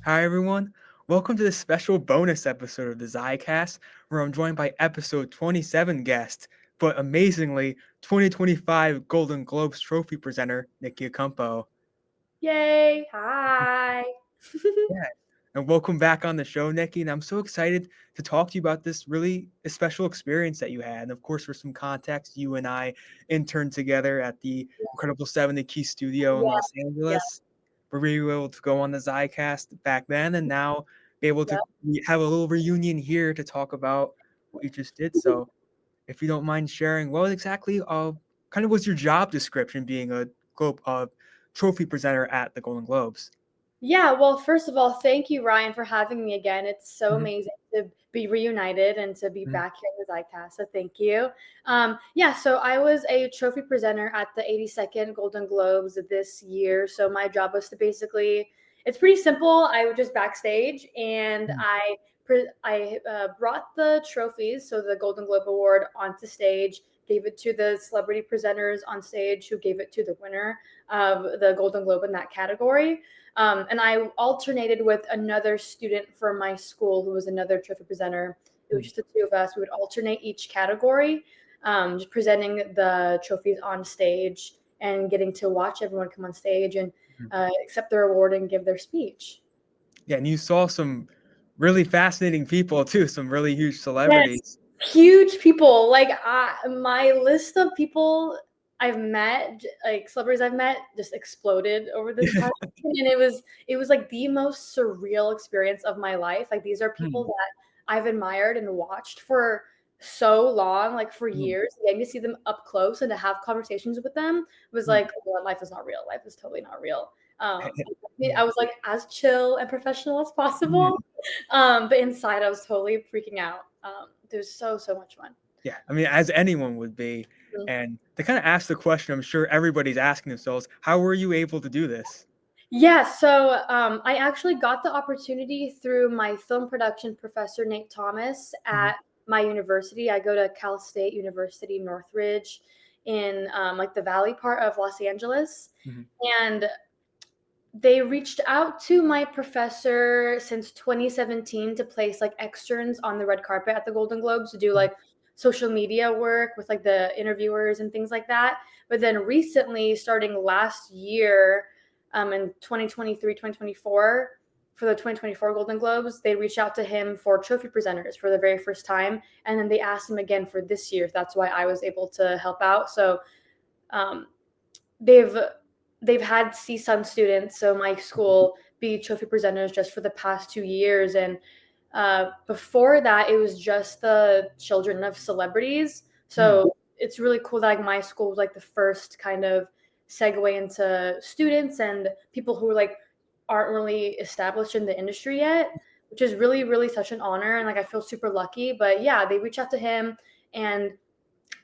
Hi, everyone. Welcome to this special bonus episode of the Zicast, where I'm joined by episode 27 guest, but amazingly, 2025 Golden Globes trophy presenter, Nikki Ocampo. Yay! Hi. Yeah. And welcome back on the show, Nikki. And I'm so excited to talk to you about this really special experience that you had. And of course, for some context, you and I interned together at the Incredible 70 Key Studio in Yeah, Los yeah, Angeles, where we were able to go on the Zycast back then and now be able yeah. to have a little reunion here to talk about what you just did. So if you don't mind sharing, what exactly kind of was your job description being a trophy presenter at the Golden Globes? Yeah, well, first of all, thank you, Ryan, for having me again. It's so Mhm, amazing to be reunited and to be mhm, back here in the Zicast. So thank you. Yeah, so I was a trophy presenter at the 82nd Golden Globes this year. So my job was to basically, it's pretty simple. I was just backstage and mhm, I brought the trophies, so the Golden Globe Award, onto stage, gave it to the celebrity presenters on stage, who gave it to the winner of the Golden Globe in that category. And I alternated with another student from my school who was another trophy presenter. It was mhm. just the two of us. We would alternate each category, just presenting the trophies on stage and getting to watch everyone come on stage and Mhm. accept their award and give their speech. Yeah, and you saw some really fascinating people too, some really huge Yes, celebrities. huge people. Like my list of people I've met, like celebrities I've met, just exploded over this past weekend, and it was like the most surreal experience of my life. Like these are people Mhm, that I've admired and watched for so long, like for mhm. years. Getting to see them up close and to have conversations with them was Mhm. like, oh, life is not real. Life is totally not real. I was like as chill and professional as possible. Mhm. But inside I was totally freaking out. It was so much fun. Yeah, I mean, as anyone would be, Mhm. and to kinda ask the question I'm sure everybody's asking themselves, how were you able to do this? Yeah, so I actually got the opportunity through my film production professor, Nate Thomas, Mhm, at my university. I go to Cal State University Northridge in like the valley part of Los Angeles. mhm, And they reached out to my professor since 2017 to place like externs on the red carpet at the Golden Globes to do mhm, like social media work with like the interviewers and things like that. But then recently, starting last year, in 2023, 2024, for the 2024 Golden Globes, they reached out to him for trophy presenters for the very first time. And then they asked him again for this year. That's why I was able to help out. So um, they've they've had CSUN students, so my mhm, school, be trophy presenters just for the past 2 years, and before that, it was just the children of celebrities. mm, So it's really cool that like my school was like the first kind of segue into students and people who like aren't really established in the industry yet, which is really such an honor, and like I feel super lucky. But yeah, they reached out to him, and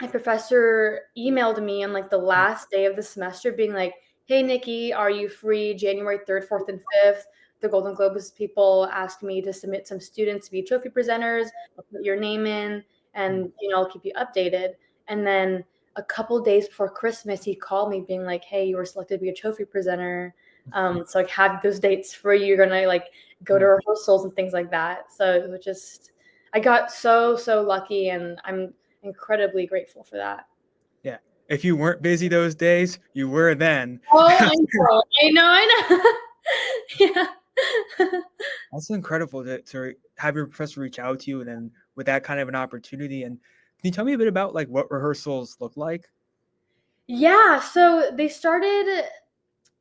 my professor emailed me on like the mhm, last day of the semester being like, hey Nikki, are you free January 3rd, 4th, and 5th? The Golden Globes people asked me to submit some students to be trophy presenters. I'll put your name in, mhm. and I'll keep you updated. And then a couple days before Christmas, he called me being like, hey, you were selected to be a trophy presenter. So like have those dates for you. You're gonna like go to Mm. rehearsals and things like that. So it was just, I got so lucky, and I'm incredibly grateful for that. Yeah. If you weren't busy those days, you were then. Oh, I know. Yeah. That's incredible to have your professor reach out to you and then with that kind of an opportunity, and can you tell me a bit about, like, what rehearsals look like? Yeah, so they started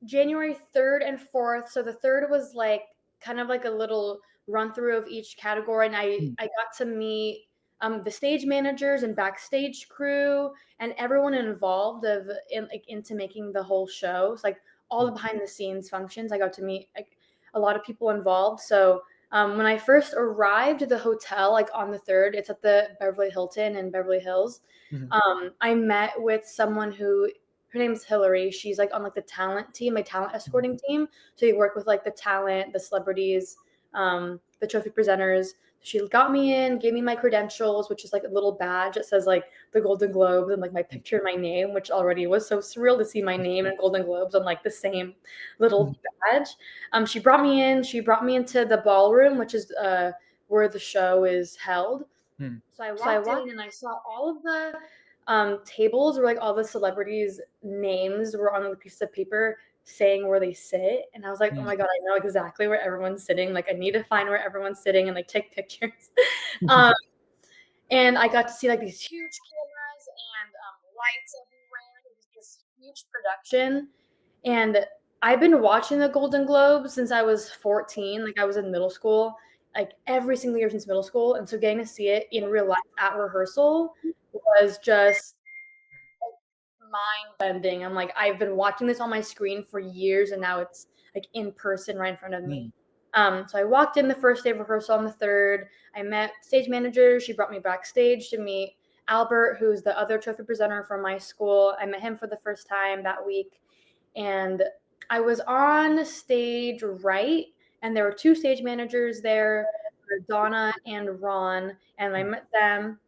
January 3rd and 4th. So the 3rd was like kind of like a little run through of each category, and I Mm, I got to meet the stage managers and backstage crew and everyone involved into making the whole show. It's like all the mm, behind the scenes functions. I got to meet like a lot of people involved. So when I first arrived at the hotel, like on the 3rd, it's at the Beverly Hilton in Beverly Hills. mhm, I met with someone who, her name's Hillary. She's like on like the talent team, my talent mhm, escorting team. So you work with like the talent, the celebrities, the trophy presenters. She got me in, gave me my credentials, which is like a little badge that says like the Golden Globes and like my picture and my name, which already was so surreal to see my name and Golden Globes on like the same little badge. She brought me in. She brought me into the ballroom, which is where the show is held. Mm. So I walked in and I saw all of the tables where like all the celebrities' names were on a piece of paper saying where they sit. And I was like, oh Mm. my God, I know exactly where everyone's sitting. Like I need to find where everyone's sitting and like take pictures. um, and I got to see like these huge cameras and lights everywhere. It was this huge production. And I've been watching the Golden Globes since I was 14. Like I was in middle school, like every single year since middle school. And so getting to see it in real life at rehearsal was just mind bending. I'm like, I've been watching this on my screen for years and now it's like in person right in front of me. So I walked in the first day of rehearsal on the third. I met stage manager. She brought me backstage to meet Albert, who's the other trophy presenter from my school. I met him for the first time that week. And I was on stage right, and there were two stage managers there, Donna and Ron, and I met them.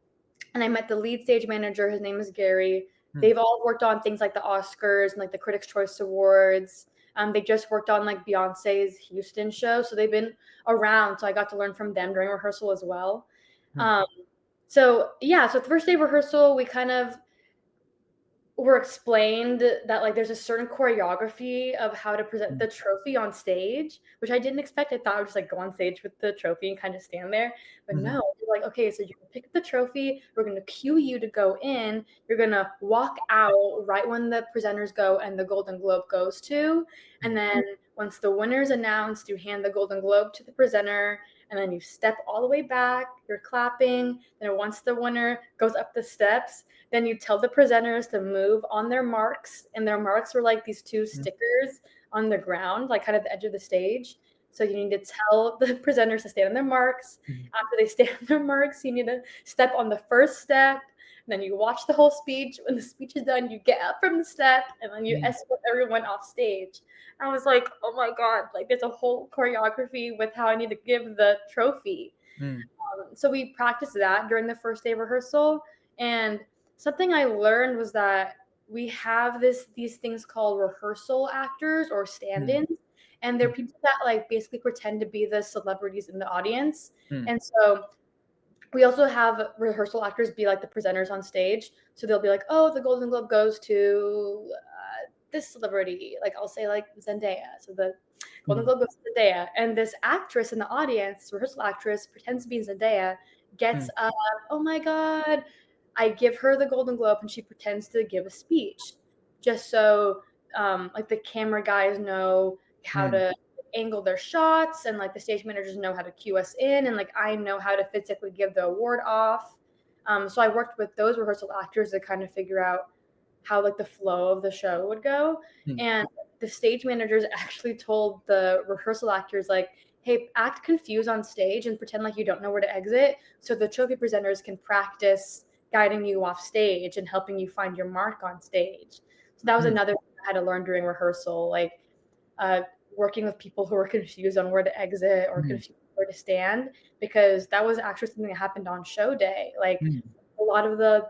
And I met the lead stage manager. His name is Gary. They've all worked on things like the Oscars and like the Critics' Choice Awards. They just worked on like Beyonce's Houston show, so they've been around. So I got to learn from them during rehearsal as well. So yeah, so the first day of rehearsal, we kind of were explained that like there's a certain choreography of how to present the trophy on stage, which I didn't expect. I thought I would just like go on stage with the trophy and kind of stand there. But no, you're like, okay, so you're gonna pick up the trophy, we're gonna cue you to go in, you're gonna walk out right when the presenters go and the Golden Globe goes to. And then once the winner's announced, you hand the Golden Globe to the presenter, and then you step all the way back, you're clapping. Then once the winner goes up the steps, then you tell the presenters to move on their marks, and their marks were like these two stickers on the ground, like kind of the edge of the stage. So you need to tell the presenters to stand on their marks. After they stand on their marks, you need to step on the first step. And then you watch the whole speech. When the speech is done, you get up from the step, and then you escort everyone off stage. I was like, oh my God, like there's a whole choreography with how I need to give the trophy. So we practiced that during the first day of rehearsal. And something I learned was that we have these things called rehearsal actors or stand-ins, and they're people that like basically pretend to be the celebrities in the audience. And so we also have rehearsal actors be like the presenters on stage. So they'll be like, oh, the Golden Globe goes to this celebrity. Like I'll say like Zendaya. So the Golden Globe goes to Zendaya. And this actress in the audience, rehearsal actress, pretends to be Zendaya, gets up, oh my God. I give her the Golden Globe and she pretends to give a speech just so like the camera guys know how to angle their shots, and like the stage managers know how to cue us in, and like I know how to physically give the award off. So I worked with those rehearsal actors to kind of figure out how like the flow of the show would go. And the stage managers actually told the rehearsal actors like, hey, act confused on stage and pretend like you don't know where to exit, so the trophy presenters can practice guiding you off stage and helping you find your mark on stage. So that was another thing I had to learn during rehearsal, like working with people who were confused on where to exit or confused where to stand, because that was actually something that happened on show day. Like a lot of the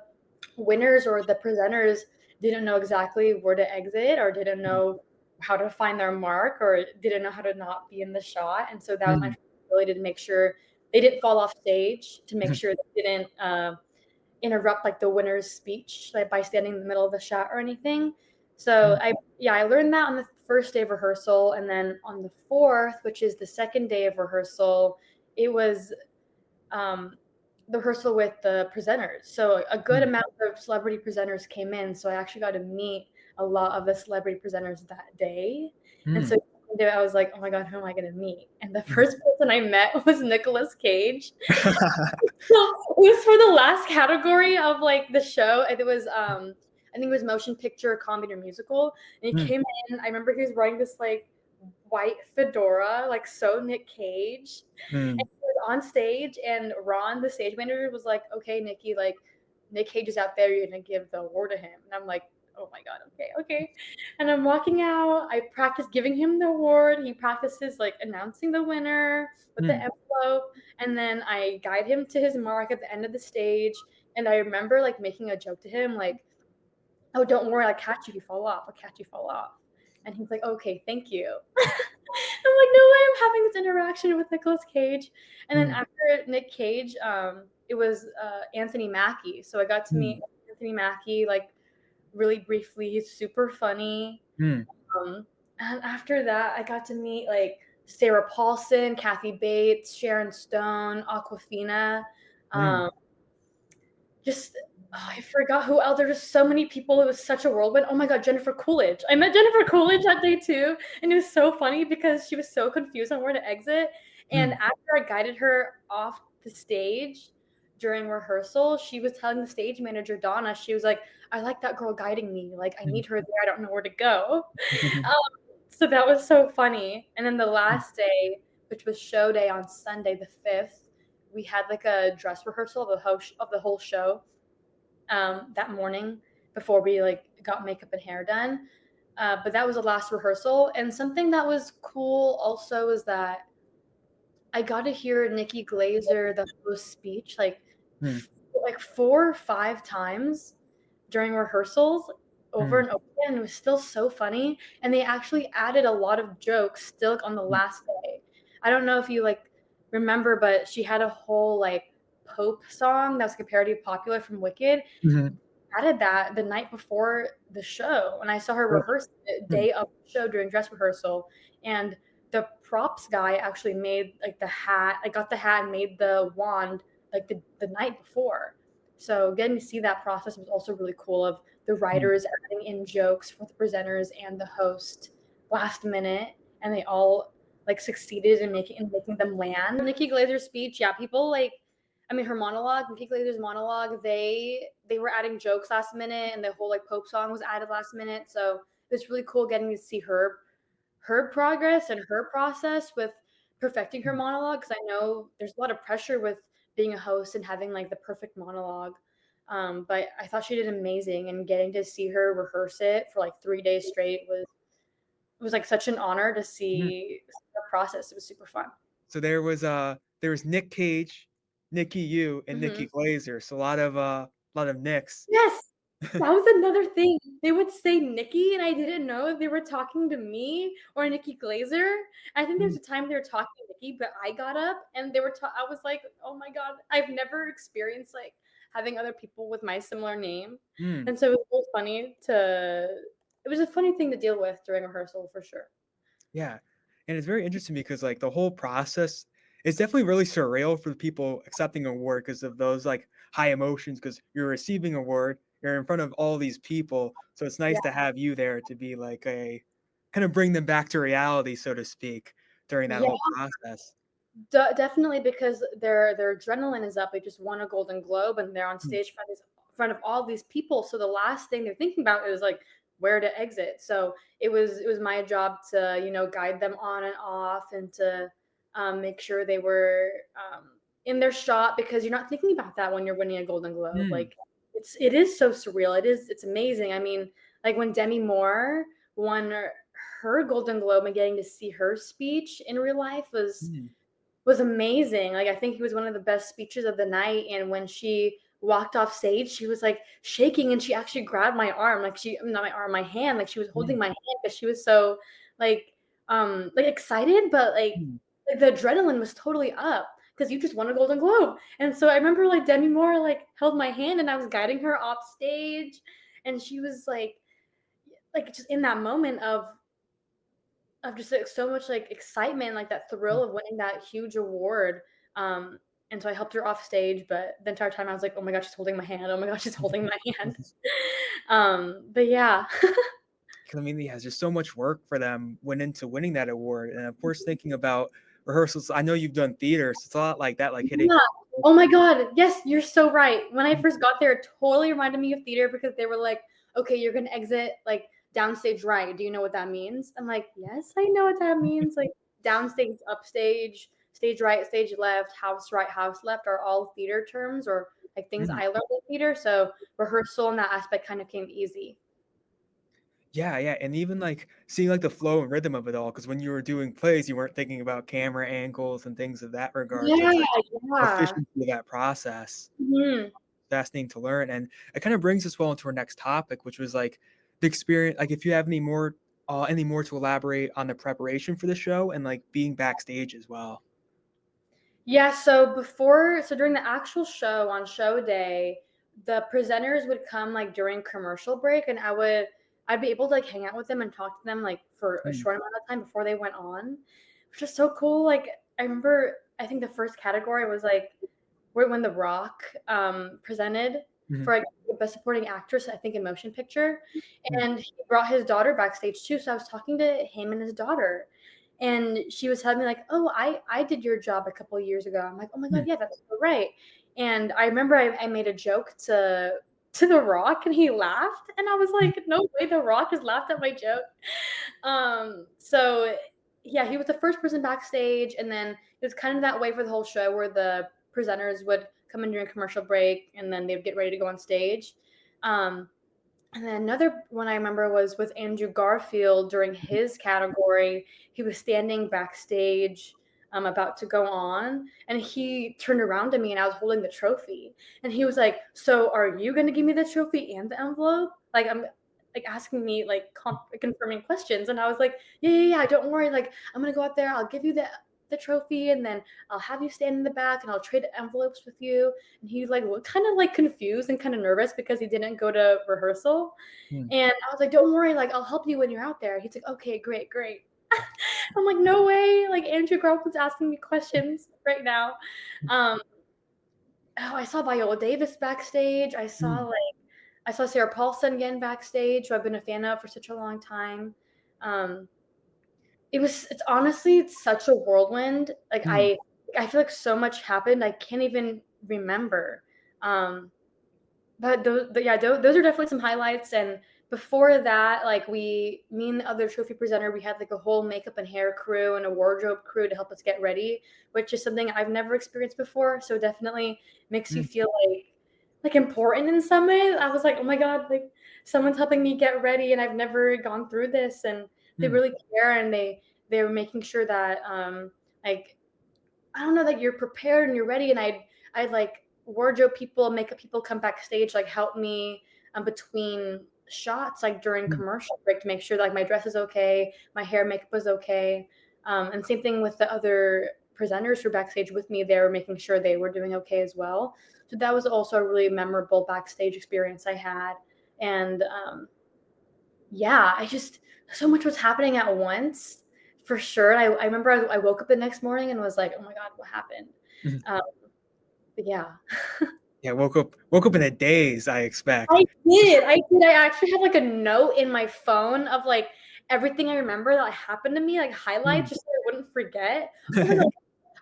winners or the presenters didn't know exactly where to exit, or didn't know how to find their mark, or didn't know how to not be in the shot. And so that was my responsibility to make sure they didn't fall off stage, to make sure they didn't interrupt like the winner's speech, like by standing in the middle of the shot or anything. So I learned that on the first day of rehearsal. And then on the fourth, which is the second day of rehearsal, it was the rehearsal with the presenters. So a good amount of celebrity presenters came in. So I actually got to meet a lot of the celebrity presenters that day. And so I was like, oh my God, who am I going to meet? And the first person I met was Nicolas Cage. So it was for the last category of like the show. It was I think it was motion picture, comedy, or musical. And he came in. I remember he was wearing this like white fedora, like so Nick Cage. And he was on stage, and Ron, the stage manager, was like, okay, Nikki, like Nick Cage is out there, you're gonna give the award to him. And I'm like, oh my God, okay. And I'm walking out. I practice giving him the award. He practices like announcing the winner with the Mm, envelope. And then I guide him to his mark at the end of the stage. And I remember like making a joke to him, like, oh, don't worry, I'll catch you if you fall off. I'll catch you if you fall off. And he's like, okay, thank you. I'm like, no way, I'm having this interaction with Nicolas Cage. And then mm, after Nick Cage, it was Anthony Mackie. So I got to mm, meet Anthony Mackie like really briefly. He's super funny. mm, Um, and after that, I got to meet like Sarah Paulson, Kathy Bates, Sharon Stone, Aquafina. mm, Um, just I forgot who else. There were just so many people. It was such a whirlwind. Oh my God, Jennifer Coolidge. I met Jennifer Coolidge that day too, and it was so funny because she was so confused on where to exit. And mm, after I guided her off the stage during rehearsal, she was telling the stage manager Donna, she was like, "I like that girl guiding me. Like I mm, need her there. I don't know where to go." So that was so funny. And then the mm, last day, which was show day on Sunday the 5th, we had like a dress rehearsal of the whole show that morning before we like got makeup and hair done. But that was the last rehearsal. And something that was cool also is that I got to hear Nikki Glaser, the host speech, mm, like 4 or 5 times during rehearsals over mm, and over again. It was still so funny. And they actually added a lot of jokes still on the mm, last day. I don't know if you like remember, but she had a whole like Pope song that was like a parody of Popular from Wicked. mhm. Added that the night before the show, and I saw her Oh, rehearse the mm, day of the show during dress rehearsal. And the props guy actually made like the hat. I got the hat and made the wand like the night before. So getting to see that process was also really cool of the mm, writers adding in jokes for the presenters and the host last minute, and they all like succeeded in making them land. Nikki Glazer's speech, yeah, people like I mean, her monologue, Nikki Glazer's monologue, they were adding jokes last minute, and the whole like Pope song was added last minute. So it's really cool getting to see her progress and her process with perfecting her mm. monologue. Because I know there's a lot of pressure with being a host and having like the perfect monologue. But I thought she did amazing, and getting to see her rehearse it for like 3 days straight was like such an honor to Mhm. see the process. It was super fun. So there was Nick Cage, Nikki U, and Nikki Hmm. Glaser. So a lot of Nicks. Yes, that was another thing. They would say Nikki, and I didn't know if they were talking to me or Nikki Glaser. I think there's Mm, a time they were talking to Nikki, but I got up and they were. I was like, oh my God, I've never experienced like having other people with my similar name, mm. and so it was really funny to. It was a funny thing to deal with during rehearsal for sure. Yeah, and it's very interesting because, like, the whole process is definitely really surreal for the people accepting a award because of those, like, high emotions. Because 'cause you're receiving a award, you're in front of all these people, so it's Yeah, nice to have you there to be like a kinda bring them back to reality, so to speak, during that yeah. whole process. Definitely because their adrenaline is up. They just won a Golden Globe and they're on Mm, stage in front of all these people. So the last thing they're thinking about is like where to exit. So it was my job to guide them on and off and to make sure they were in their shot because you're not thinking about that when you're winning a Golden Globe. mm, Like it is so surreal. It's amazing. I mean, like when Demi Moore won her Golden Globe and getting to see her speech in real life mm, was amazing. Like I think he was one of the best speeches of the night. And when she walked off stage, she was like shaking and she actually grabbed my arm, like she not my arm, my hand, like she was holding mm, my hand because she was so like excited, but mm. like the adrenaline was totally up because you just won a Golden Globe. And so I remember like Demi Moore like held my hand and I was guiding her off stage, and she was like just in that moment of just like so much like excitement, like that thrill of winning that huge award. Um, and so I helped her off stage, but the entire time I was like, oh my gosh, she's holding my hand. Oh my gosh, she's holding my hand. But yeah. 'Cause, I mean, yeah, just so much work for them went into winning that award, and of course, thinking about rehearsals. I know you've done theater, so it's a lot like that, like hitting. Yeah. Oh my God. Yes, you're so right. When I first got there, it totally reminded me of theater because they were like, okay, you're gonna exit like downstage right. Do you know what that means? I'm like, yes, I know what that means. Like downstage, upstage, stage right, stage left, house right, house left are all theater terms or like things Mhm. I learned in theater. So rehearsal in that aspect kind of came easy. Yeah, yeah, and even, like, seeing, like, the flow and rhythm of it all, because when you were doing plays, you weren't thinking about camera angles and things of that regard, so Yeah, it's, like, yeah. efficiency of that process. Mhm. Fascinating to learn, and it kinda brings us well into our next topic, which was, like, the experience like, if you have any more to elaborate on the preparation for the show and, like, being backstage as well. Yeah, so during the actual show on show day, the presenters would come like during commercial break and I'd be able to like hang out with them and talk to them like for a Mm, short amount of time before they went on, which is so cool. Like I remember I think the first category was like when The Rock presented mhm, for like the best supporting actress, I think in motion picture, mm, and he brought his daughter backstage too. So I was talking to him and his daughter, and she was telling me like, "Oh, I did your job a couple of years ago." I'm like, "Oh my god, mm, yeah, that's so right." And I remember I made a joke to The Rock, and he laughed, and I was mm, like, "No way, The Rock has laughed at my joke." So yeah, he was the first person backstage, and then it was kind of that way for the whole show where the presenters would come in during commercial break and then they'd get ready to go on stage. Um, and then another one I remember was with Andrew Garfield during mhm, his category. He was standing backstage, about to go on, and he turned around to me, and I was holding the trophy, and he was like, "So, are you going to give me the trophy and the envelope?" Like I'm like asking me like confirming questions, and I was like, "Yeah, yeah, yeah. Don't worry. Like I'm gonna go out there. I'll give you the trophy, and then I'll have you stand in the back, and I'll trade envelopes with you." And he like looked kind of like confused and kind of nervous because he didn't go to rehearsal. mm, And I was like, "Don't worry, like I'll help you when you're out there." He's like, "Okay, great, great." I'm like, "No way!" Like Andrew Garfield's asking me questions right now. mm, Um, oh, I saw Viola Davis backstage. mm, I saw Sarah Paulson again backstage, who I've been a fan of for such a long time. Um, it's honestly it's such a whirlwind. Like mm, I feel like so much happened. I can't even remember. Um, but yeah, those are definitely some highlights. And before that, like me and the other trophy presenter, we had like a whole makeup and hair crew and a wardrobe crew to help us get ready, which is something I've never experienced before. So definitely makes you mm, feel like important in some way. I was like, oh my god, like someone's helping me get ready, and I've never gone through this, and they mm, really care, and they were making sure that like I don't know, that you're prepared and you're ready. And I'd like wardrobe people, makeup people come backstage, like help me between shots, like during mm, commercial break to make sure like my dress is okay, my hair makeup was okay. And same thing with the other presenters who were backstage with me, they were making sure they were doing okay as well. So that was also a really memorable backstage experience I had. And yeah, I just so much was happening at once for sure. I remember I woke up the next morning and was like, "Oh my god, what happened?" mhm. Um, but yeah. Yeah, woke up in a daze, I expect. I did. I actually have, like, a note in my phone of, like, everything I remember that happened to me, like, highlights Mm. just so I wouldn't forget. Oh my god.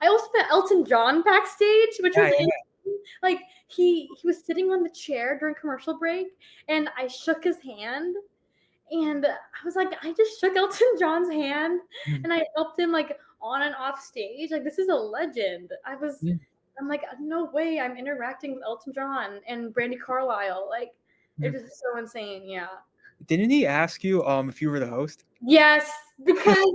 I also met Elton John backstage, which Yeah, was yeah, interesting. Like, he was sitting on the chair during commercial break, and I shook his hand. And I was like, I just shook Elton John's hand mm, and I helped him like on and off stage. Like this is a legend. mm, I'm like, no way I'm interacting with Elton John and Brandy Carlisle. Like it mm. was so insane. Yeah. Didn't he ask you, if you were the host? Yes, because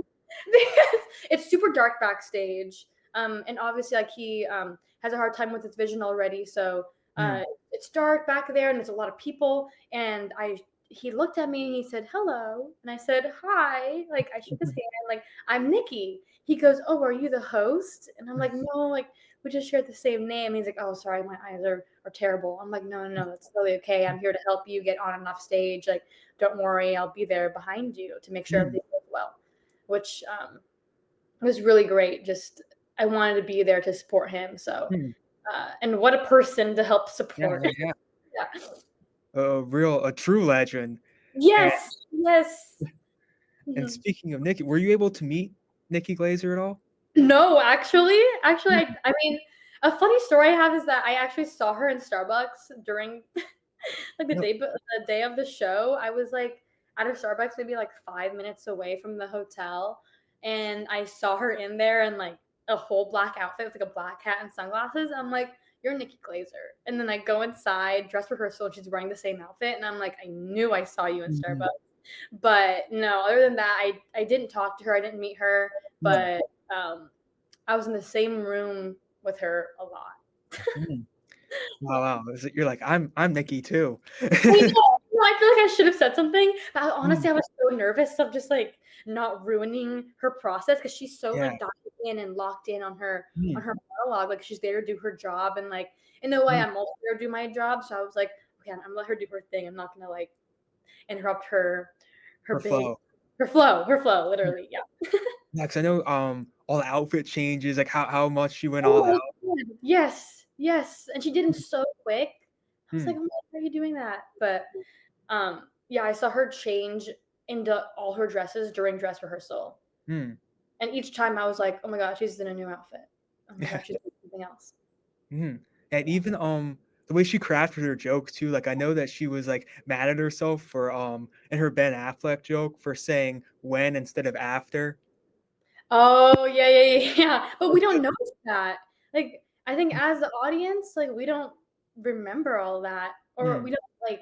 because it's super dark backstage. And obviously like he has a hard time with his vision already. So Mm, it's dark back there and there's a lot of people. And I he looked at me and he said, "Hello." And I said, "Hi." Like I shook his mhm, hand, like, "I'm Nikki." He goes, "Oh, are you the host?" And I'm like, "No, like we just shared the same name." He's like, "Oh, sorry, my eyes are terrible." I'm like, "No, no, no, that's totally okay. I'm here to help you get on and off stage. Like, don't worry, I'll be there behind you to make sure mm, everything goes well," which was really great. Just I wanted to be there to support him. So, mm. and what a person to help Yeah, support. yeah, yeah. Yeah. A true legend. And Yes. Yes. and Mhm. speaking of Nikki, were you able to meet Nikki Glaser at all? No, actually, Mm, I mean, a funny story I have is that I actually saw her in Starbucks during like no. the day of the show. I was like at a Starbucks maybe like 5 minutes away from the hotel, and I saw her in there in like a whole black outfit with like a black hat and sunglasses. I'm like, "You're Nikki Glaser," and then I go inside, dress rehearsal, and she's wearing the same outfit, and I'm like, "I knew I saw you in Mhm. Starbucks." But no, other than that, I didn't talk to her. I didn't meet her, Mm, but I was in the same room with her a lot. mm. Wow, wow. You're like, I'm Nikki too. I know. No, I feel like I should have said something, but Mm, honestly, I was so nervous of just like not ruining her process because she's so yeah. like dialed in and locked in on Mm, her monologue. Like she's there to do her job, and like in a way, mm. I'm also there to do my job. So I was like, okay, I'm gonna let her do her thing. I'm not gonna like interrupt her Her big flow. her flow, Mm. literally. Yeah. Yeah, 'cause I know, all the outfit changes, like, how much she went all Oh, out. good. Yes, yes, and she did them Mm, so quick. I was like, mm, "Oh my God, how are you doing that?" But, yeah, I saw her change into all her dresses during dress rehearsal, mm. and each time I was like, "Oh my god, she's in a new outfit. Oh my Yeah, god, she's doing something else." mhm. And even, the way she crafted her jokes too, like, I know that she was, like, mad at herself for, in her Ben Affleck joke for saying "when" instead of "after." Oh, yeah, yeah, yeah, yeah, but we Like, don't the notice that. Like, I think as the audience, like, we don't remember all that, or we mm, don't, like,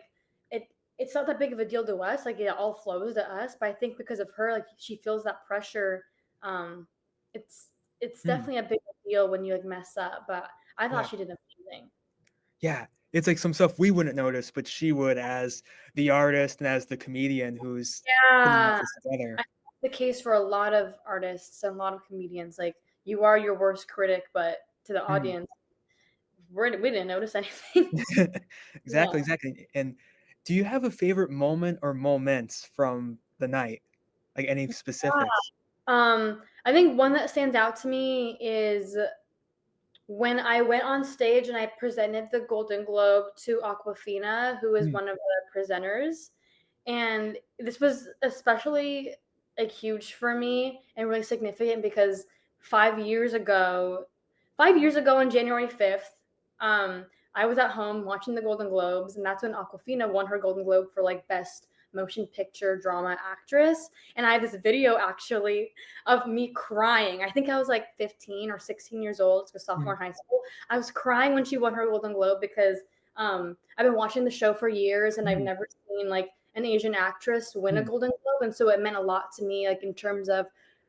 it's not that big of a deal to us, like, it all flows to us, but I think because of her, like, she feels that pressure, um, it's it's mm, definitely a big deal when you, like, mess up, but I thought yeah. she did amazing. Yeah, it's like some stuff we wouldn't notice, but she would as the artist and as the comedian who's putting all Yeah, this together. I think that's the case for a lot of artists and a lot of comedians, like, you are your worst critic, but to the Mm. audience, we didn't notice anything. Yeah. Exactly, exactly, and do you have a favorite moment or moments from the night? Like, any specifics? I think one that stands out to me is when I went on stage and I presented the Golden Globe to Aquafina, who is Mm, one of the presenters. And this was especially like huge for me and really significant because 5 years ago, 5 years ago on January 5th, I was at home watching the Golden Globes, and that's when Aquafina won her Golden Globe for like best motion picture drama actress. And I have this video actually of me crying. I think I was like 15 or 16 years old, so sophomore mm, in high school. I was crying when she won her Golden Globe because I've been watching the show for years and I've mm, never seen like an Asian actress win a mm, Golden Globe, and so it meant a lot to me, like in terms of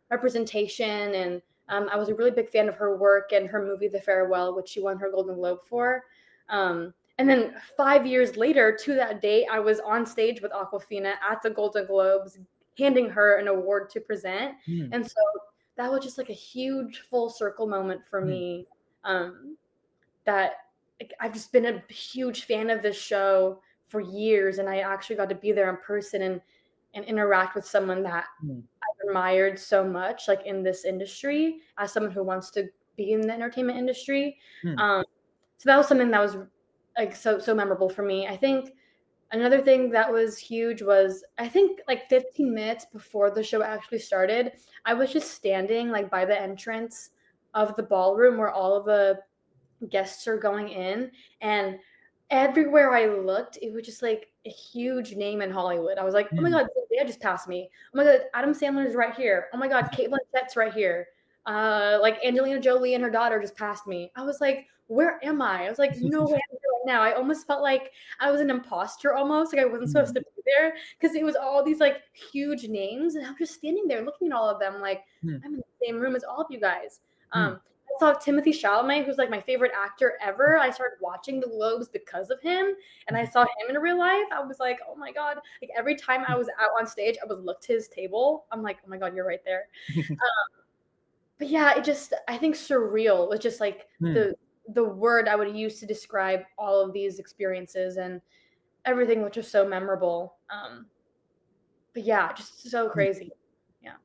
representation. And I was a really big fan of her work and her movie The Farewell, which she won her Golden Globe for. And then 5 years later, to that date, I was on stage with Aquafina at the Golden Globes, handing her an award to present. mm, And so that was just like a huge full circle moment for mm, me. Um, that like, I've just been a huge fan of this show for years, and I actually got to be there in person and interact with someone that mm, I've admired so much, like in this industry, as someone who wants to be in the entertainment industry. mm, Um, so that was something that was like so memorable for me. I think another thing that was huge was I think like 15 minutes before the show actually started, I was just standing like by the entrance of the ballroom where all of the guests are going in, and everywhere I looked it was just like a huge name in Hollywood. I was like, oh my mm, god, Zendaya just passed me. Oh my god, Adam Sandler's right here. Oh my god, Kate Blanchett's right here. Like Angelina Jolie and her daughter just passed me. I was like, where am I was like, no way I'm here right now. I almost felt like I was an imposter, almost like I wasn't supposed mm, to be there because it was all these like huge names, and I was just standing there looking at all of them like mm, I'm in the same room as all of you guys. mm, I saw Timothy Chalamet, who's like my favorite actor ever. I started watching the Globes because of him, and I mhm, saw him in real life. I was like, oh my god! Like every time I was out on stage, I would look to his table. I'm like, oh my god, you're right there. But yeah, it just I think surreal was just like mm, the word I would use to describe all of these experiences and everything, which was so memorable. But yeah, just so mm. crazy. Yeah.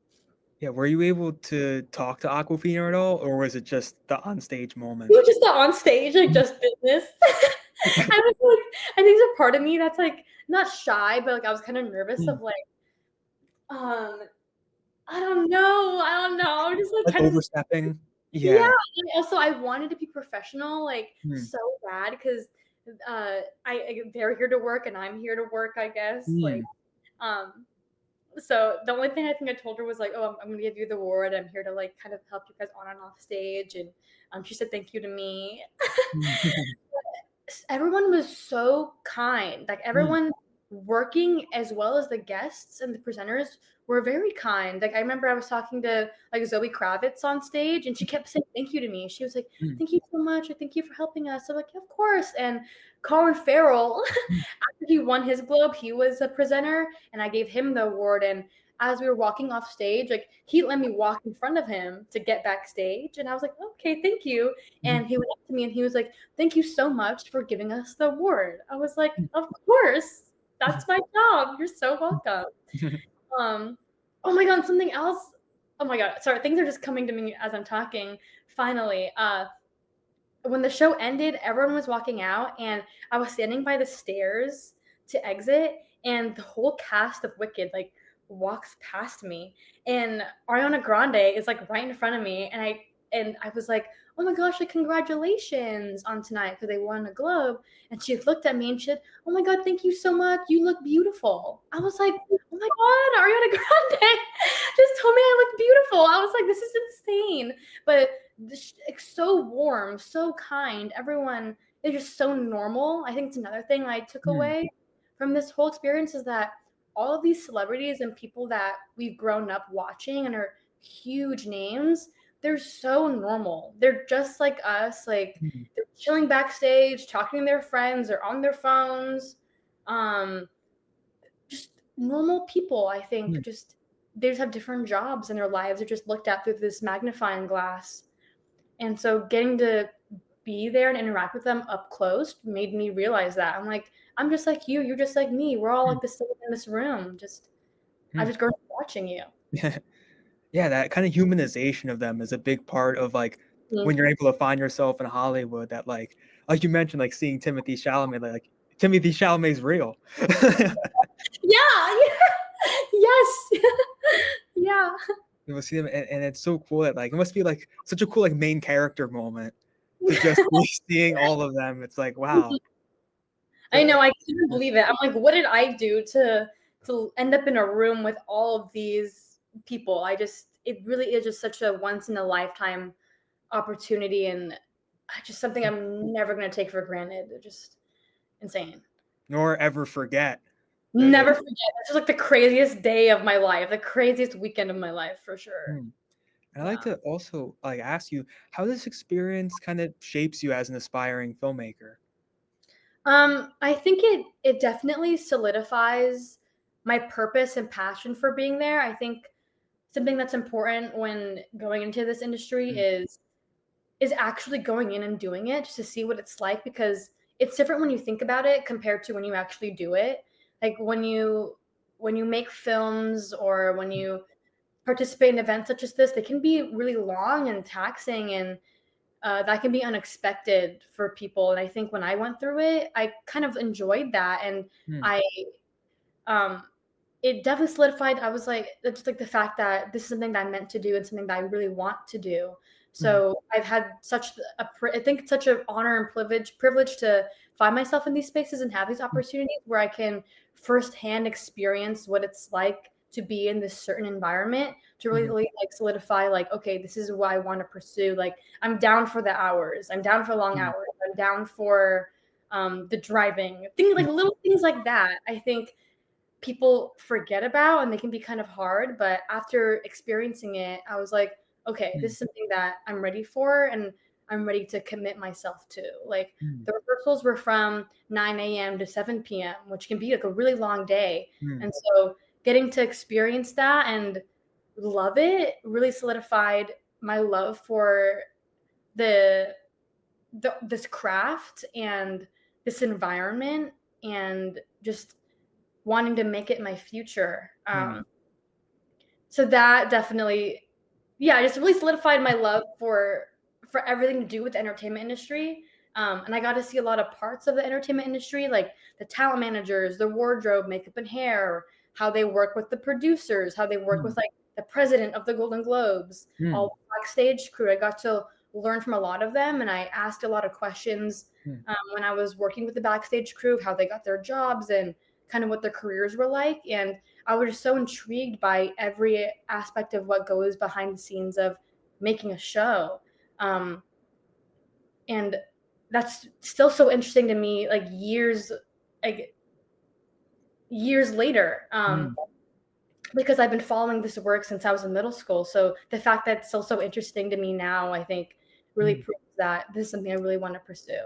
Yeah, were you able to talk to Aquafina at all, or was it just the onstage We moment? were just on stage, like Mhm. just business. I was like, I think there's a part of me that's like not shy, but like I was kind of nervous Mm, of like, um, I don't know, I don't know. I was just like like kind of overstepping? yeah. Yeah. And also, I wanted to be professional, like Mm, so bad because they're here to work and I'm here to work, I guess. Like, mm, um, so the only thing I think I told her was like, "Oh, I'm gonna give you the award. I'm here to like kind of help you guys on and off stage." And she said thank you to me. mm, Everyone was so kind. Like mm, everyone working as well as the guests and the presenters were very kind. Like I remember I was talking to like Zoe Kravitz on stage and she kept saying thank you to me. She was like, Mm, thank you so much. Or thank you for helping us. I'm like, yeah, of course. And Colin Farrell, mm, after he won his Globe, he was a presenter and I gave him the award. And as we were walking off stage, like he let me walk in front of him to get backstage. And I was like, okay, thank you. mm, And he went up to me and he was like, thank you so much for giving us the award. I was like, of course. That's my job. You're so welcome. mm. Um, oh my god, something else. Oh my god, sorry, things are just coming to me as I'm talking. Finally, when the show ended, everyone was walking out, and I was standing by the stairs to exit, and the whole cast of Wicked like walks past me, and Ariana Grande is like right in front of me, and I was like, oh my gosh, like congratulations on tonight because they won a Globe, and she looked at me and she said, oh my god, thank you so much, you look beautiful. I was like, oh my god, Ariana Grande just told me I looked beautiful. I was like, this is insane, but it's so warm, so kind. Everyone is just so normal. I think it's another thing I took Mm, away from this whole experience is that all of these celebrities and people that we've grown up watching and are huge names, they're so normal. They're just like us. Like mm, they're chilling backstage, talking to their friends, or on their phones. Um, just normal people. I think mm. just they just have different jobs and their lives are just looked at through this magnifying glass. And so getting to be there and interact with them up close made me realize that. I'm like, I'm just like you, you're just like me. We're all Mm, like the same in this room. I mm. just grew up watching you. Yeah, that kind of humanization of them is a big part of like Mm. when you're able to find yourself in Hollywood. That like you mentioned, like seeing Timothy Chalamet, like Timothy Chalamet's real. Yeah, yeah. Yes. Yeah. You will see them, and it's so cool that like it must be like such a cool like main character moment to just be seeing all of them. It's like wow. I The- know, I couldn't believe it. I'm like, what did I do to end up in a room with all of these people? It really is just such a once in a lifetime opportunity and just something I'm never gonna take for granted. Just insane. Nor ever forget. Never forget. It's just like the craziest day of my life, the craziest weekend of my life for sure. Hmm. And I'd like Yeah. to also like ask you how this experience kind of shapes you as an aspiring filmmaker. I think it definitely solidifies my purpose and passion for being there. I think something that's important when going into this industry Mm, is actually going in and doing it just to see what it's like because it's different when you think about it compared to when you actually do it. Like when you make films or when you participate in events such as this, they can be really long and taxing and that can be unexpected for people. And I think when I went through it, I kind of enjoyed that. And mm, I, um, it definitely solidified. I was like, it's just like the fact that this is something that I meant to do and something that I really want to do. mm, So I've had I think it's such an honor and privilege to find myself in these spaces and have these mm, opportunities where I can firsthand experience what it's like to be in this certain environment to really, mhm, really like solidify like, okay, this is what I want to pursue. Like I'm down for the hours. I'm down for long mm, hours. I'm down for the driving. Things like mm, little things like that. I think people forget about and they can be kind of hard. But after experiencing it, I was like, okay, this mm, is something that I'm ready for and I'm ready to commit myself to. Like mm, the rehearsals were from 9 a.m. to 7 p.m., which can be like a really long day. mm, And so getting to experience that and love it really solidified my love for the, this craft and this environment and just wanting to make it my future. mm, So that definitely, yeah, just really solidified my love for everything to do with the entertainment industry. And I got to see a lot of parts of the entertainment industry, like the talent managers, the wardrobe, makeup, and hair, how they work with the producers, how they work mm, with like the president of the Golden Globes, mm, all the backstage crew. I got to learn from a lot of them, and I asked a lot of questions mm, when I was working with the backstage crew, how they got their jobs and kind of what their careers were like. And I was just so intrigued by every aspect of what goes behind the scenes of making a show. Um, and that's still so interesting to me, like years, like years later. Mm. Because I've been following this work since I was in middle school. So the fact that it's still so interesting to me now, I think really Mm. proves that this is something I really want to pursue.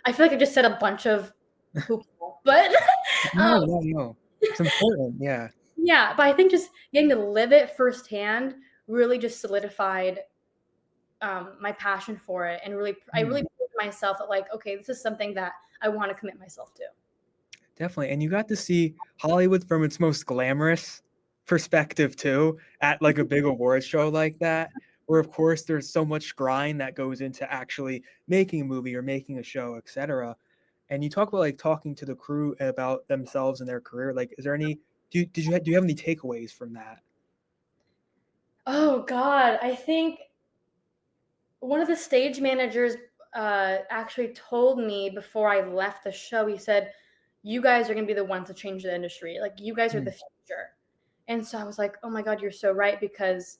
I feel like I just said a bunch of hoopla, but No, um, no, no. It's important. Yeah. yeah, but I think just getting to live it firsthand really just solidified my passion for it, and I Mm. really proved to myself that like, okay, this is something that I want to commit myself to. Definitely, and you got to see Hollywood from its most glamorous perspective too, at, like, a big awards show like that, where, of course, there's so much grind that goes into actually making a movie or making a show, etcetera, and you talk about, like, talking to the crew about themselves and their career, like, is there any do you have any takeaways from that? Oh God, I think one of the stage managers actually told me before I left the show. He said, "You guys are going to be the ones to change the industry. Like you guys are the Mm. future." And so I was like, "Oh my God, you're so right." Because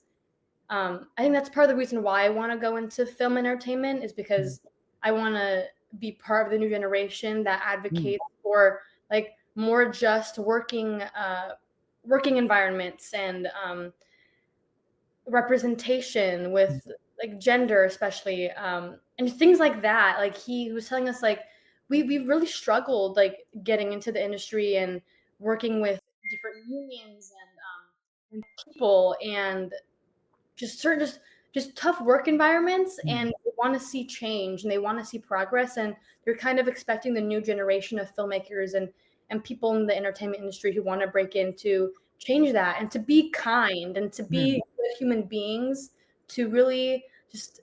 I think that's part of the reason why I want to go into film entertainment is Mm. because I want to be part of the new generation that Mm. advocates for like more just working environments and representation Mm. with like gender especially and things like that. Like he was telling us like we really struggled like getting into the industry and working with different unions and people and just certain just tough work environments, Mm. and they want to see change and they want to see progress, and they're kind of expecting the new generation of filmmakers and people in the entertainment industry who want to break in to change that and to be kind and to Mm. be good human beings, to really just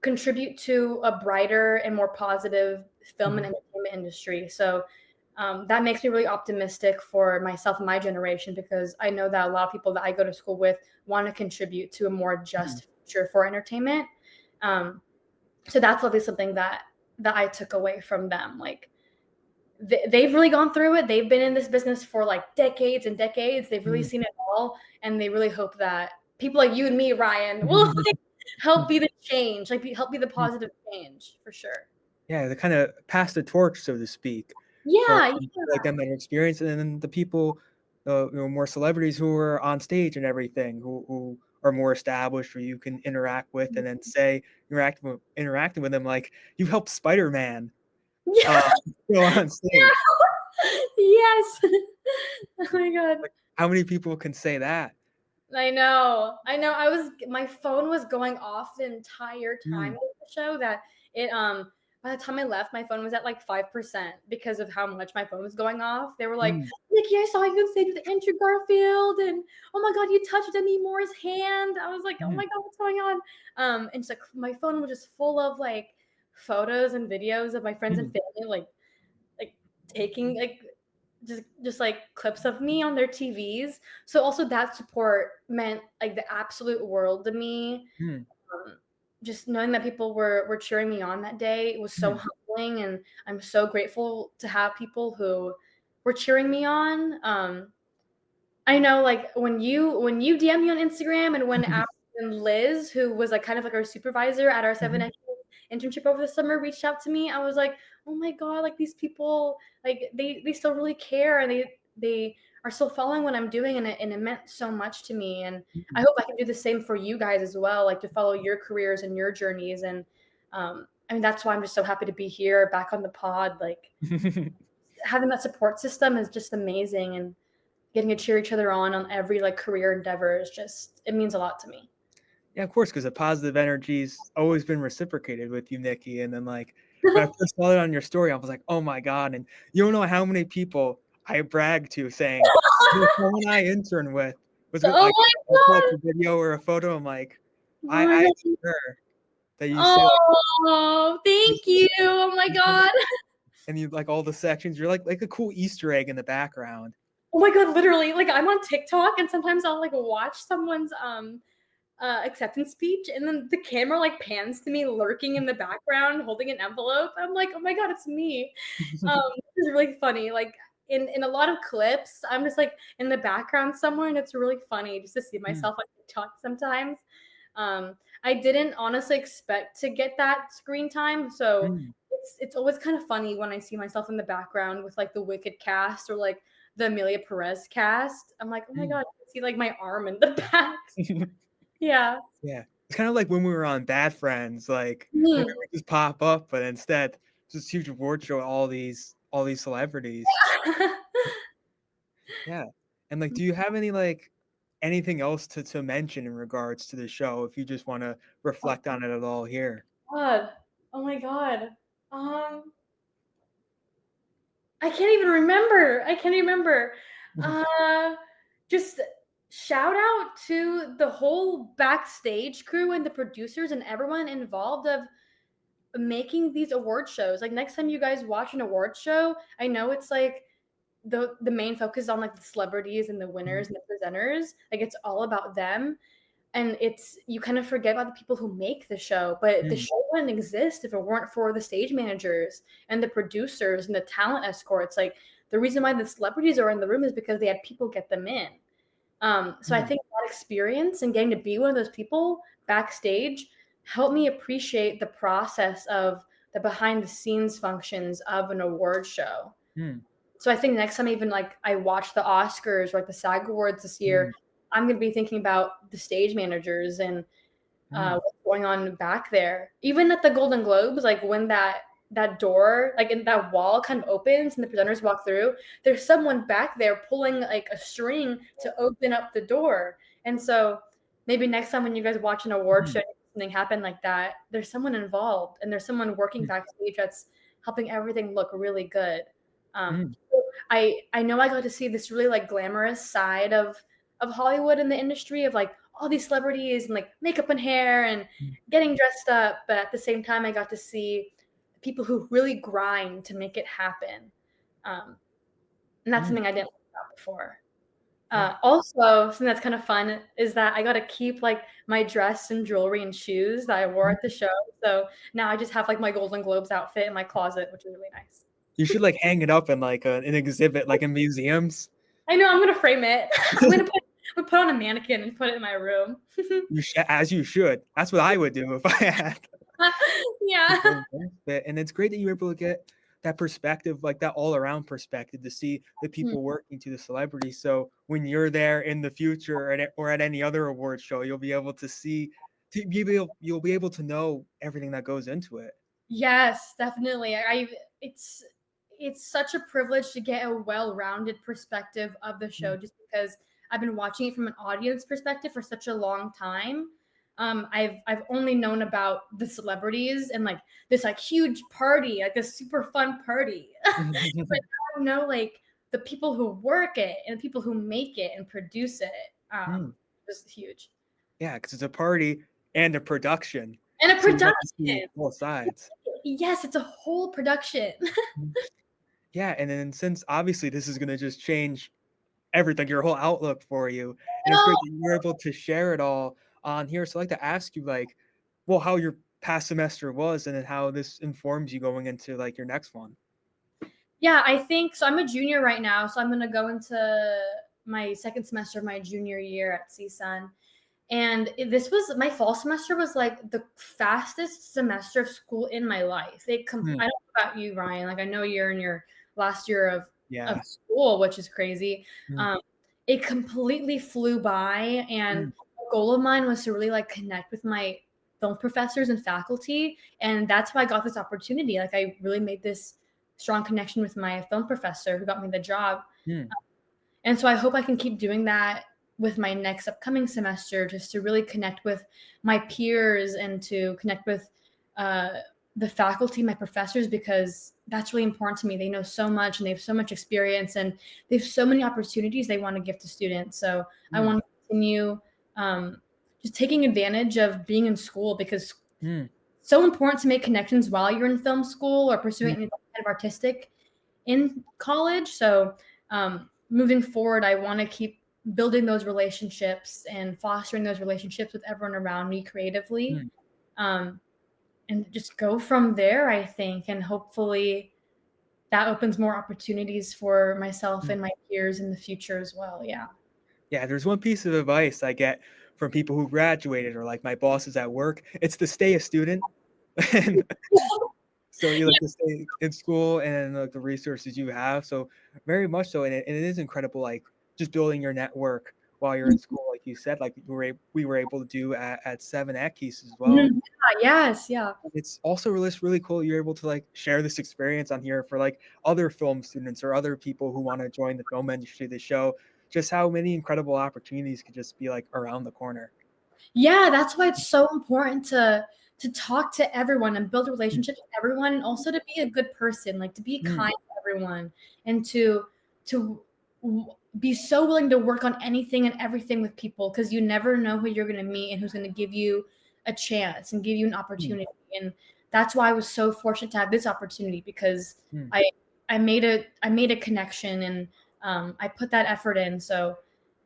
contribute to a brighter and more positive film and Mhm. entertainment industry. So that makes me really optimistic for myself and my generation, because I know that a lot of people that I go to school with want to contribute to a more Mhm. just future for entertainment. Um, so that's obviously something that I took away from them. Like they've really gone through it. They've been in this business for like decades and decades. They've really Mm. seen it all, and they really hope that people like you and me, Ryan, will like, help be the change, like help be the positive change for sure. Yeah, to kinda pass the torch, so to speak, from Yeah, like them that are experienced, and then the people, more celebrities who are on stage and everything, who are more established, or you can interact with, and then say interacting with them like you helped Spider-Man, uh, yeah. go on stage. Yeah. Yes. Oh my god. Like, how many people can say that? I know. I know. My phone was going off the entire time Mm. of the show that it by the time I left, my phone was at like 5% because of how much my phone was going off. They were like, Mm. Nikki, I saw you on stage with Andrew Garfield, and oh my god, you touched Demi Moore's hand. I was like, oh my Mm. god, what's going on? And just like my phone was just full of like photos and videos of my friends and Mm. family like taking like just like clips of me on their TVs. So also that support meant like the absolute world to me. Mm. Um, just knowing that people were cheering me on that day was so Mm. humbling, and I'm so grateful to have people who were cheering me on. I know like when you DM me on Instagram, and when and Liz, who was like kind of like our supervisor at our Mhm. 7 internship over the summer, reached out to me. I was like, oh my god, like these people, like they still really care, and they are still following what I'm doing, and it meant so much to me. And I Mhm. hope I can do the same for you guys as well, like to follow your careers and your journeys. And I mean that's why I'm just so happy to be here back on the pod. Like having that support system is just amazing, and getting to cheer each other on every like career endeavor is just it means a lot to me. Yeah, of course, because the positive energy's always been reciprocated with you, Nikki, and then, like, when I first saw it on your story, I was like, "Oh my god," and you don't know how many people I bragged to saying, "You know, someone I interned with was with," Oh like, my I'll pull up god. a video or a photo, I'm like, Oh I my god. swear that you say, like, Oh, you thank you. Oh my mhm, god. and you like, all the sections, you're like a cool Easter egg in the background. Oh my god, literally. Like I'm on TikTok and sometimes I'll like watch someone's acceptance speech, and then the camera like pans to me lurking in the background holding an envelope. I'm like, "Oh my god, it's me." It's really funny. Like in a lot of clips, I'm just like in the background somewhere, and it's really funny just to see Mm. myself on TikTok sometimes. I didn't honestly expect to get that screen time, so Mm. it's always kind of funny when I see myself in the background with like the Wicked cast or like the Amelia Perez cast. I'm like, oh my God, I can see like my arm in the back. Yeah. Yeah. It's kind of like when we were on Bad Friends, like when we Mhm. would just pop up, but instead just huge award show, all these celebrities. Yeah. And like, do you have any like anything else to mention in regards to the show if you just want to Oh reflect on it at all here? God. Oh my God. Um, I can't even remember. I can't remember. Uh, just shout out to the whole backstage crew and the producers and everyone involved of making these award shows. Like next time you guys watch an award show, I know it's like the main focus is on like the celebrities and the winners and the presenters. Like it's all about them. And it's you kind of forget about the people who make the show, but the Mm, show wouldn't exist if it weren't for the stage managers and the producers and the talent escorts. Like the reason why the celebrities are in the room is because they had people get them in. So I mm, think that experience and getting to be one of those people backstage helped me appreciate the process of the behind the scenes functions of an award show. mm, So I think next time even like I watch the Oscars or like the SAG Awards this year, mm, I'm gonna be thinking about the stage managers and mm, what's going on back there. Even at the Golden Globes, like when that door, like in that wall kind of opens and the presenters walk through, there's someone back there pulling like a string to open up the door. And so maybe next time when you guys watch an award mm, show, something happen like that, there's someone involved and there's someone working mm, backstage that's helping everything look really good. mm, I know I got to see this really like glamorous side of Hollywood in the industry of like all these celebrities and like makeup and hair and mm, getting dressed up, but at the same time I got to see people who really grind to make it happen. Um, and that's mm. something I didn't think about before. Yeah. Also, something that's kind of fun is that I got to keep like my dress and jewelry and shoes that I wore at the show. So now I just have like my Golden Globes outfit in my closet, which is really nice. You should like hang it up in like an exhibit, like in museums. I know I'm gonna frame it. I'm gonna put on a mannequin and put it in my room. As you should. That's what I would do if I had the Yeah. full benefit, and it's great that you were able to get that perspective, like that all around perspective to see the Hmm. people working to the celebrities. So when you're there in the future or at any other award show, you'll be able to see you'll be able to know everything that goes into it. Yes, definitely. It's it's such a privilege to get a well-rounded perspective of the show Mm, just because I've been watching it from an audience perspective for such a long time. I've only known about the celebrities and like this like huge party, like this super fun party. But now I know like the people who work it and the people who make it and produce it. mm. Just huge. Yeah, because it's a party and a production, And a so you have to see production. both sides. Yes, it's a whole production. Mm. Yeah, and then since obviously this is gonna just change everything, your whole outlook for you. And it's No. great that you're able to share it all on here. So I'd like to ask you, like, well, how your past semester was, and then how this informs you going into like your next one. Yeah, I think so. I'm a junior right now, so I'm going to go into my second semester of my junior year at CSUN. And this was my fall semester was like the fastest semester of school in my life. Hmm. I don't know about you, Ryan. Like I know you're in your last year of Yeah. school, which is crazy. Mm, Um, it completely flew by, and mm, a goal of mine was to really like connect with my film professors and faculty, and that's why I got this opportunity. Like I really made this strong connection with my film professor who got me the job. mm, And so I hope I can keep doing that with my next upcoming semester, just to really connect with my peers and to connect with uh, the faculty, my professors, because that's really important to me. They know so much and they have so much experience and they have so many opportunities they want to give to students. So I mm, want to continue just taking advantage of being in school because mm, it's so important to make connections while you're in film school or pursuing mm, any kind of artistic in college. So moving forward, I want to keep building those relationships and fostering those relationships with everyone around me creatively, mm, um, and just go from there. I think, and hopefully that opens more opportunities for myself mm. and my peers in the future as well. Yeah. Yeah, there's one piece of advice I get from people who graduated or like my bosses at work. It's to stay a student. And So you like to stay in school and like the resources you have. So very much so, and it is incredible. Like just building your network while you're in school, like you said, like we were able to do at Seven Keys as well. Mhm. Yeah, yes, yeah. It's also really cool you're able to like share this experience on here for like other film students or other people who want to join the film industry to show just how many incredible opportunities could just be like around the corner. Yeah, that's why it's so important to talk to everyone and build Mm, relationships with everyone, and also to be a good person, like to be mm, kind to everyone, and to be so willing to work on anything and everything with people, because you never know who you're going to meet and who's going to give you a chance and give you an mm, opportunity. And that's why I was so fortunate to have this opportunity, because mm, I I made a connection, and I put that effort in. So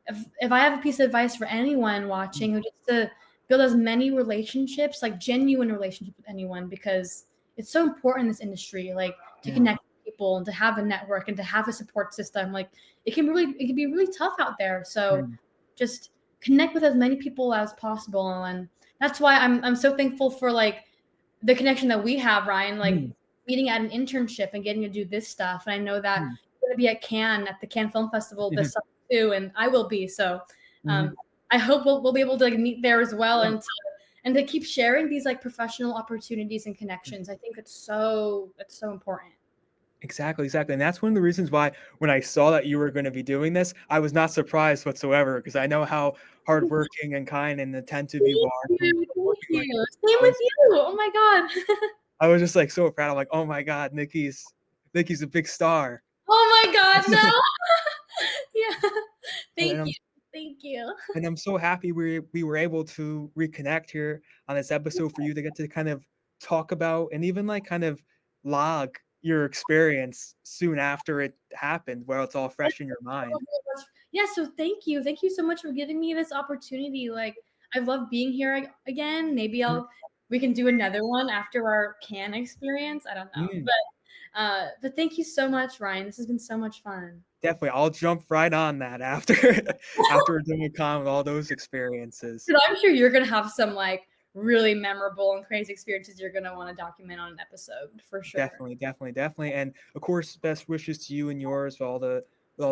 if I have a piece of advice for anyone mm, watching who just to build as many relationships, like genuine relationships with anyone, because it's so important in this industry, like to mm, connect with people and to have a network and to have a support system. Like it can be really tough out there. So mm, just connect with as many people as possible. And that's why I'm so thankful for like the connection that we have, Ryan, like mm, meeting at an internship and getting to do this stuff. And I know that mm. you're going to be at Cannes at the Cannes Film Festival this summer too, and I will be. So um, Mhm. I hope we'll be able to like meet there as well, Yeah. and to keep sharing these like professional opportunities and connections. I think it's so important. Exactly, and that's one of the reasons why when I saw that you were gonna be doing this, I was not surprised whatsoever because I know how hardworking and kind and attentive you are to Thank working with you. me. Same I with was you. Oh my God. I was just, like, so proud. I'm like, "Oh my god, Nikki's a big star." Oh my God, no. Yeah. And Thank I'm you. Thank you. and I'm so happy we were able to reconnect here on this episode for you to get to kind of talk about and even, like, kind of log your experience soon after it happened, while it's all fresh in your mind. Yeah, so thank you. Thank you so much for giving me this opportunity. Like, I love being here again. Maybe Mm, we can do another one after our can experience. I don't know. mm. But thank you so much, Ryan. This has been so much fun. Definitely, I'll jump right on that after after we're done with con with all those experiences. 'Cause I'm sure you're gonna have some like really memorable and crazy experiences you're gonna want to document on an episode for sure. Definitely, and of course, best wishes to you and yours with all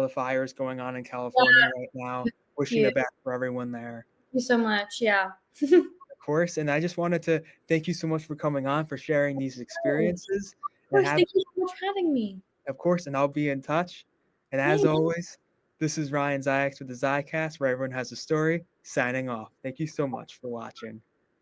the fires going on in Yeah, California right now. thank Wishing you. the best for everyone there, Thank you so much. Yeah. of course, and I just wanted to thank you so much for coming on, for sharing these experiences, Of and course. have Thank you so much for having me. of course, and I'll be in touch, and as Yay. always, this is Ryan Zayaks with the Zicast, where everyone has a story, signing off. Thank you so much for watching.